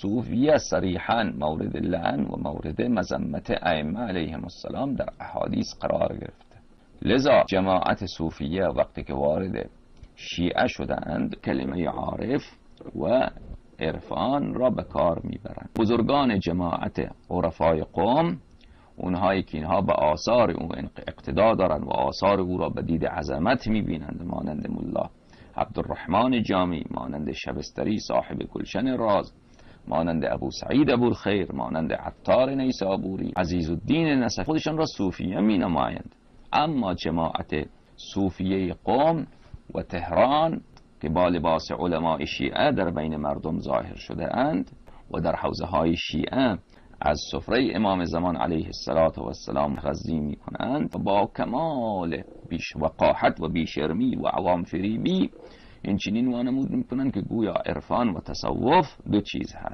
صوفیه صریحا مورد لعن و مورد مذمت ائمه علیهم السلام در احادیث قرار گرفته. لذا جماعت صوفیه وقتی که وارد شیعه شدند کلمه عارف و عرفان را به کار میبرند. بزرگان جماعت عرفای قوم، اونهایی که اینها به آثار او اقتدا دارند و آثار او را به دید عظمت میبینند، مانند ملا عبدالرحمن جامی، مانند شبستری صاحب گلشن راز، مانند ابو سعید ابوالخیر، مانند عطار نیسابوری، عزیز الدین نصفی، خودشان را صوفیه می نمایند. اما جماعت صوفیه قم و تهران که با لباس علماء شیعه در بین مردم ظاهر شده اند و در حوزه های شیعه از سفره امام زمان علیه السلام تغذی می کنند و با کمال بیش وقاحت و بیشرمی و عوام فریبی این چنین وانمود می کنند که گویا عرفان و تصوف دو چیز هست.